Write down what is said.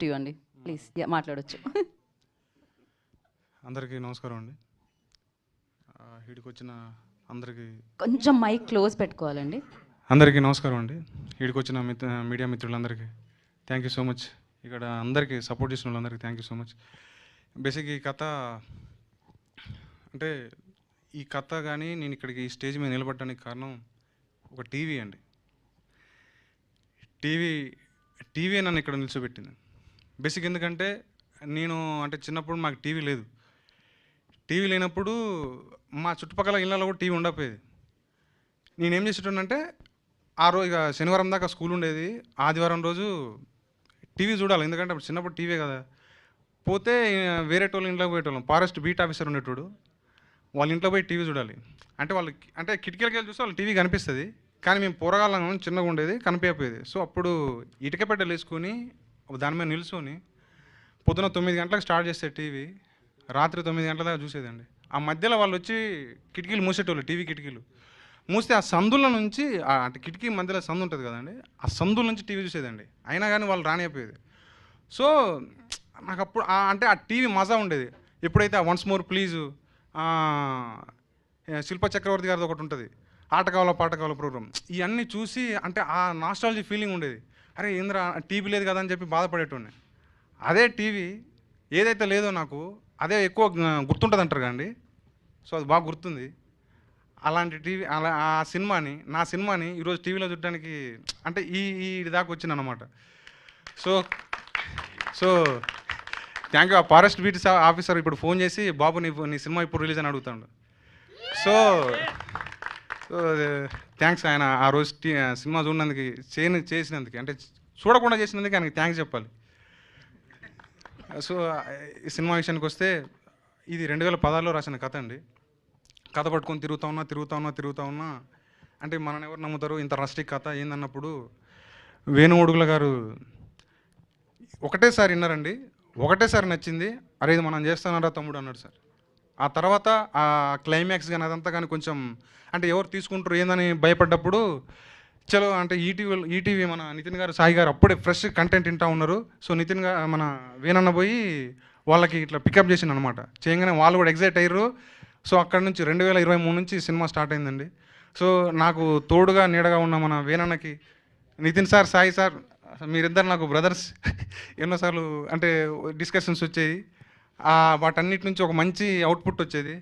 To you అండి. Please మాట్లాడొచ్చు. అందరికీ నమస్కారం అండి. ఈడికి వచ్చిన అందరికీ కొంచెం మైక్ క్లోజ్ పెట్టుకోవాలండి. అందరికీ నమస్కారం అండి. ఈడికి వచ్చిన మీడియా మిత్రులందరికీ థ్యాంక్ యూ సో మచ్. ఇక్కడ అందరికీ సపోర్ట్ చేసిన వాళ్ళందరికీ thank you so much. Basic ఈ కథ అంటే ఈ కథ కానీ నేను ఇక్కడికి ఈ స్టేజ్ మీద నిలబడడానికి కారణం ఒక టీవీ అండి. టీవీ నన్ను ఇక్కడ నిల్చోబెట్టింది. బేసిక్ ఎందుకంటే నేను అంటే చిన్నప్పుడు మాకు టీవీ లేదు. టీవీ లేనప్పుడు మా చుట్టుపక్కల ఇళ్ళలో కూడా టీవీ ఉండకపోయేది. నేనేం చేసేటోనంటే ఆ రోజు ఇక శనివారం దాకా స్కూల్ ఉండేది, ఆదివారం రోజు టీవీ చూడాలి. ఎందుకంటే అప్పుడు చిన్నప్పుడు టీవీ కదా. పోతే వేరే వాళ్ళ ఇంట్లోకి పోయేటోళ్ళం. ఫారెస్ట్ బీట్ ఆఫీసర్ ఉండేటోడు, వాళ్ళ ఇంట్లో పోయి టీవీ చూడాలి. అంటే వాళ్ళు అంటే కిటికీలకి వెళ్ళి చూస్తే వాళ్ళు టీవీ కనిపిస్తుంది, కానీ మేము పోరగాళ్ళం చిన్నగా ఉండేది, కనిపించకపోయేది. సో అప్పుడు ఇటుక పెట్టెలు వేసుకొని దాని మీద నిల్చొని పొద్దున 9 గంటలకు స్టార్ట్ చేస్తే టీవీ రాత్రి 9 గంటల దాకా చూసేదండి. ఆ మధ్యలో వాళ్ళు వచ్చి కిటికీలు మూసేటోళ్ళు, టీవీ కిటికీలు మూస్తే ఆ సందుల నుంచి అంటే కిటికీ మధ్యలో సందు ఉంటుంది కదండి, ఆ సందుల నుంచి టీవీ చూసేదండి. అయినా కానీ వాళ్ళు రానిపోయేది. సో నాకు అప్పుడు అంటే ఆ టీవీ మజా ఉండేది. ఎప్పుడైతే ఆ వన్స్ మోర్ ప్లీజు, శిల్ప చక్రవర్తి గారిది ఒకటి ఉంటుంది, ఆట కావాలా పాట కావాలా ప్రోగ్రామ్, ఇవన్నీ చూసి అంటే ఆ నాస్టాలజీ ఫీలింగ్ ఉండేది. అరే ఏంద్రా టీవీ లేదు కదా అని చెప్పి బాధపడేటోడిని. అదే టీవీ ఏదైతే లేదో నాకు అదే ఎక్కువ గుర్తుంటుంది అంటారు కదండి. సో అది బాగా గుర్తుంది. అలాంటి టీవీ నా సినిమాని ఈరోజు టీవీలో చూడడానికి అంటే ఈ దాకా వచ్చింది అనమాట. So thank you. ఆ ఫారెస్ట్ బీట్ ఆఫీసర్ ఇప్పుడు ఫోన్ చేసి బాబు నీ సినిమా ఇప్పుడు రిలీజ్ అని అడుగుతాడు. సో థ్యాంక్స్ ఆయన ఆ రోజు సినిమా చూడడానికి చేసినందుకు, అంటే చూడకుండా చేసినందుకు ఆయనకి థ్యాంక్స్ చెప్పాలి. సో ఈ సినిమా విషయానికి వస్తే ఇది 2016లో రాసిన కథ అండి. కథ పట్టుకొని తిరుగుతా ఉన్నా అంటే మనని ఎవరు నమ్ముతారు, ఇంత రస్టిక్ కథ ఏందన్నప్పుడు వేణుగోడుగుల గారు ఒకటేసారి విన్నారండి, ఒకటేసారి నచ్చింది. అరే ఇది మనం చేస్తానరా తమ్ముడు అన్నాడు సార్. ఆ తర్వాత ఆ క్లైమాక్స్ కానీ అదంతా కానీ కొంచెం అంటే ఎవరు తీసుకుంటారు ఏందని భయపడ్డప్పుడు చలో అంటే ఈటీవీ మన నితిన్ గారు, సాయి గారు అప్పుడే ఫ్రెష్ కంటెంట్ వింటూ ఉన్నారు. సో నితిన్ గారు మన వేణన్న పోయి వాళ్ళకి ఇట్లా పికప్ చేసిండు అనమాట. చేయగానే వాళ్ళు కూడా ఎగ్జైట్ అయ్యారు. సో అక్కడ నుంచి 2023 నుంచి సినిమా స్టార్ట్ అయిందండి. సో నాకు తోడుగా నీడగా ఉన్న మన వేణన్నకి నితిన్ సార్, సాయి సార్, మీరిద్దరు నాకు బ్రదర్స్. ఎన్నోసార్లు అంటే డిస్కషన్స్ వచ్చేవి, వాటన్నిటి నుంచి ఒక మంచి అవుట్పుట్ వచ్చేది.